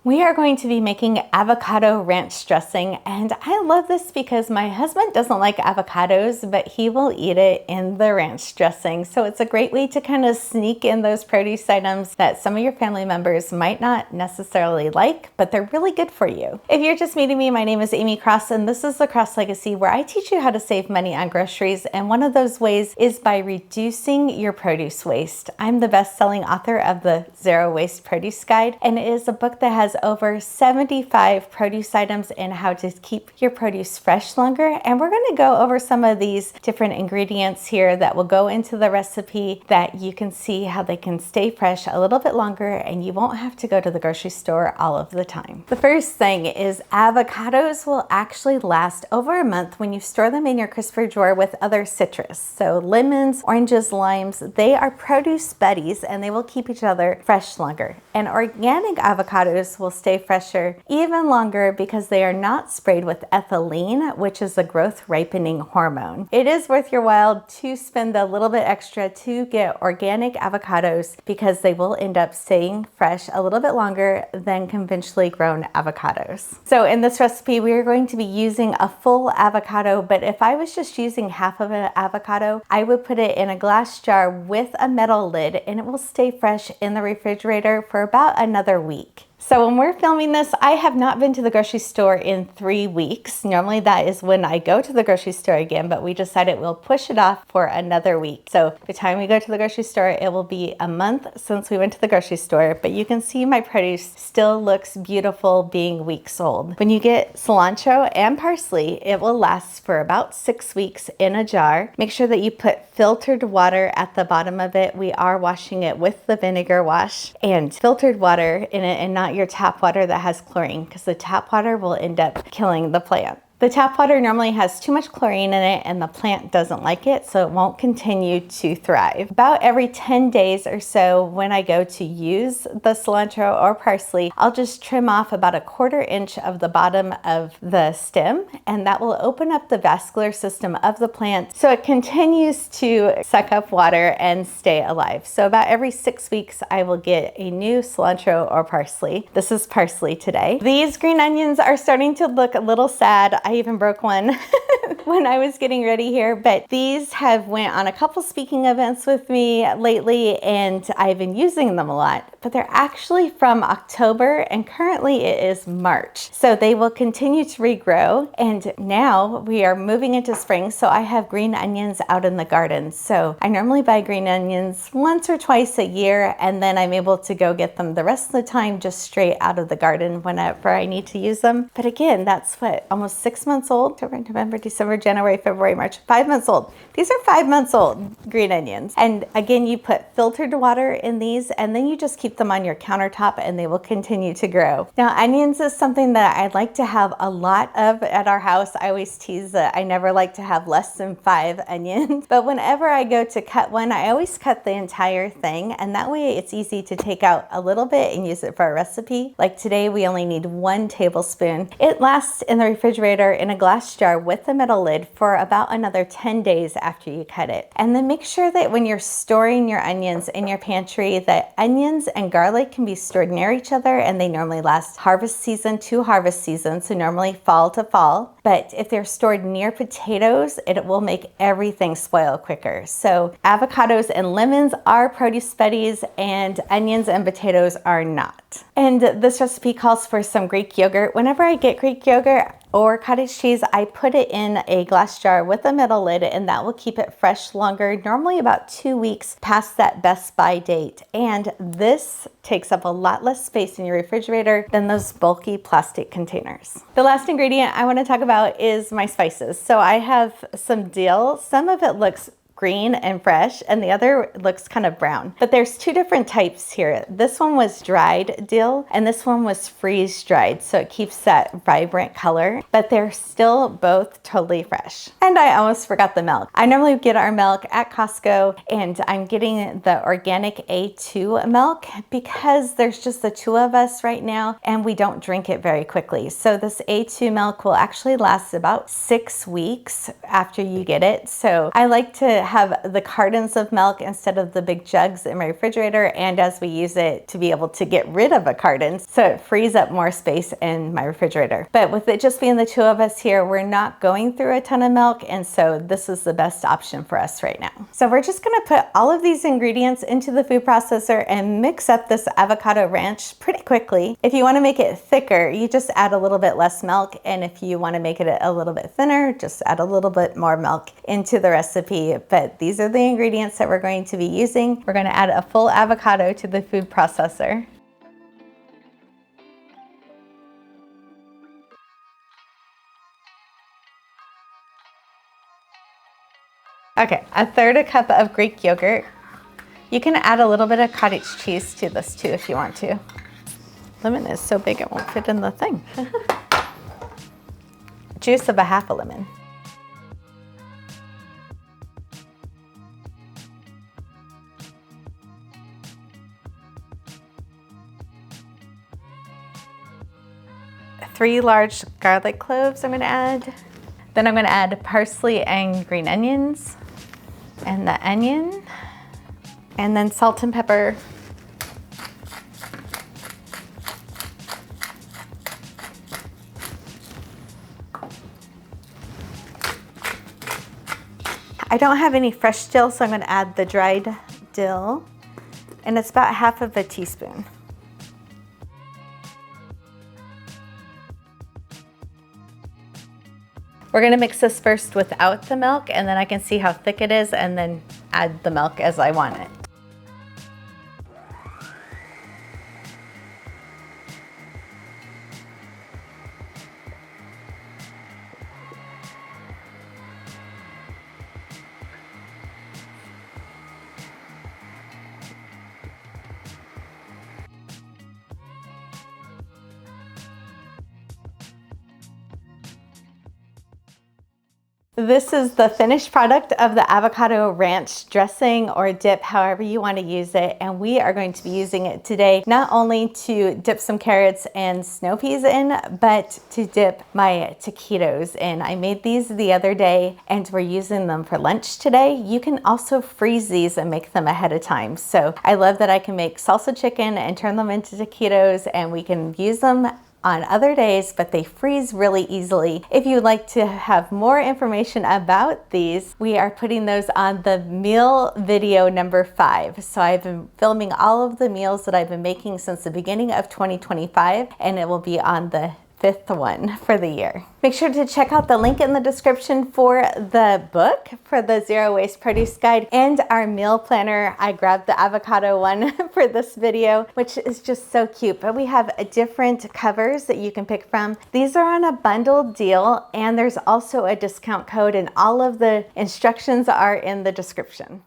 We are going to be making avocado ranch dressing, and I love this because my husband doesn't like avocados, but he will eat it in the ranch dressing. So it's a great way to kind of sneak in those produce items that some of your family members might not necessarily like, but they're really good for you. If you're just meeting me, my name is Amy Cross, and this is the Cross Legacy, where I teach you how to save money on groceries, and one of those ways is by reducing your produce waste. I'm the best-selling author of the Zero Waste Produce Guide, and it is a book that has over 75 produce items and how to keep your produce fresh longer. And we're going to go over some of these different ingredients here that will go into the recipe that you can see how they can stay fresh a little bit longer, and you won't have to go to the grocery store all of the time. The first thing is avocados will actually last over a month when you store them in your crisper drawer with other citrus. So lemons, oranges, limes, they are produce buddies and they will keep each other fresh longer. And organic avocados will stay fresher even longer because they are not sprayed with ethylene, which is a growth ripening hormone. It is worth your while to spend a little bit extra to get organic avocados because they will end up staying fresh a little bit longer than conventionally grown avocados. So in this recipe, we are going to be using a full avocado, but if I was just using half of an avocado, I would put it in a glass jar with a metal lid and it will stay fresh in the refrigerator for about another week. So when we're filming this, I have not been to the grocery store in 3 weeks. Normally that is when I go to the grocery store again, but we decided we'll push it off for another week. So by the time we go to the grocery store, it will be a month since we went to the grocery store, but you can see my produce still looks beautiful being weeks old. When you get cilantro and parsley, it will last for about 6 weeks in a jar. Make sure that you put filtered water at the bottom of it. We are washing it with the vinegar wash, and filtered water in it and not your tap water that has chlorine, because the tap water will end up killing the plant. The tap water normally has too much chlorine in it and the plant doesn't like it, so it won't continue to thrive. About every 10 days or so, when I go to use the cilantro or parsley, I'll just trim off about a 1/4 inch of the bottom of the stem, and that will open up the vascular system of the plant so it continues to suck up water and stay alive. So about every 6 weeks, I will get a new cilantro or parsley. This is parsley today. These green onions are starting to look a little sad. I even broke one when I was getting ready here, but these have went on a couple speaking events with me lately and I've been using them a lot, but they're actually from October and currently it is March. So they will continue to regrow, and now we are moving into spring, so I have green onions out in the garden. So I normally buy green onions once or twice a year, and then I'm able to go get them the rest of the time just straight out of the garden whenever I need to use them. But again, that's what, almost 6 months old? October, November, December, January, February, March, 5 months old. These are 5 months old green onions. And again, you put filtered water in these and then you just keep them on your countertop and they will continue to grow. Now, onions is something that I'd like to have a lot of at our house. I always tease that I never like to have less than 5 onions, but whenever I go to cut one, I always cut the entire thing, and that way it's easy to take out a little bit and use it for a recipe. Like today, we only need 1 tablespoon. It lasts in the refrigerator in a glass jar with a metal lid for about another 10 days after you cut it. And then make sure that when you're storing your onions in your pantry, that onions and garlic can be stored near each other, and they normally last harvest season to harvest season, so normally fall to fall. But if they're stored near potatoes, it will make everything spoil quicker. So avocados and lemons are produce buddies, and onions and potatoes are not. And this recipe calls for some Greek yogurt. Whenever I get Greek yogurt or cottage cheese, I put it in a glass jar with a metal lid, and that will keep it fresh longer, normally about 2 weeks past that best by date. And this takes up a lot less space in your refrigerator than those bulky plastic containers. The last ingredient I want to talk about is my spices. So I have some dill. Some of it looks green and fresh, and the other looks kind of brown. But there's 2 different types here. This one was dried dill, and this one was freeze dried, so it keeps that vibrant color, but they're still both totally fresh. And I almost forgot the milk. I normally get our milk at Costco, and I'm getting the organic A2 milk because there's just the 2 of us right now, and we don't drink it very quickly. So this A2 milk will actually last about 6 weeks after you get it. So I like to have the cartons of milk instead of the big jugs in my refrigerator, and as we use it to be able to get rid of a carton, so it frees up more space in my refrigerator. But with it just being the two of us here, we're not going through a ton of milk, and so this is the best option for us right now. So we're just gonna put all of these ingredients into the food processor and mix up this avocado ranch pretty quickly. If you wanna make it thicker, you just add a little bit less milk, and if you wanna make it a little bit thinner, just add a little bit more milk into the recipe. But these are the ingredients that we're going to be using. We're gonna add a full avocado to the food processor. Okay, a third a cup of Greek yogurt. You can add a little bit of cottage cheese to this too if you want to. Lemon is so big it won't fit in the thing. Juice of a half a lemon. Three large garlic cloves I'm gonna add. Then I'm gonna add parsley and green onions, and the onion, and then salt and pepper. I don't have any fresh dill, so I'm gonna add the dried dill, and it's about half of a teaspoon. We're gonna mix this first without the milk, and then I can see how thick it is and then add the milk as I want it. This is the finished product of the avocado ranch dressing or dip, however you want to use it. And we are going to be using it today, not only to dip some carrots and snow peas in, but to dip my taquitos in. I made these the other day and we're using them for lunch today. You can also freeze these and make them ahead of time. So I love that I can make salsa chicken and turn them into taquitos, and we can use them on other days, but they freeze really easily. If you'd like to have more information about these, we are putting those on the meal video number 5. So I've been filming all of the meals that I've been making since the beginning of 2025, and it will be on the 5th one for the year. Make sure to check out the link in the description for the book for the Zero Waste Produce Guide and our meal planner. I grabbed the avocado one for this video, which is just so cute. But we have different covers that you can pick from. These are on a bundled deal, and there's also a discount code, and all of the instructions are in the description.